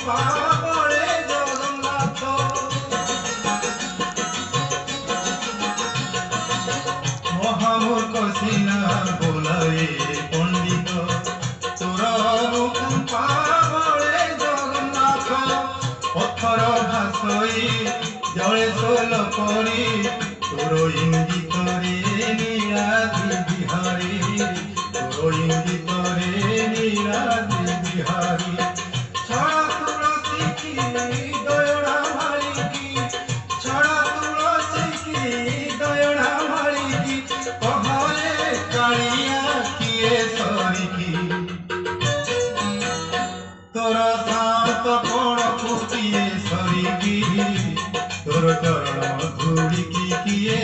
পাবড়ে জগন্নাথ মহামূর্খ সিনা বলায়ে পণ্ডিত তোর পাবড়ে জগন্নাথ পথর ভাসই জলে সোল পরি তোর ইঙ্গিতরে নিরাদি বিহারী তোর ইঙ্গিতরে নিরাদি বিহারী ছড়া তুলসী কি দয়ড়া মালিকি ছড়া তুলসী কি দয়ড়া মালিকি কহলে কালিয়া কিয়ে সরিকি তোর শান্ত কোণ কিয়ে সরিকি তোর চরণ ধূড়িকি কিয়ে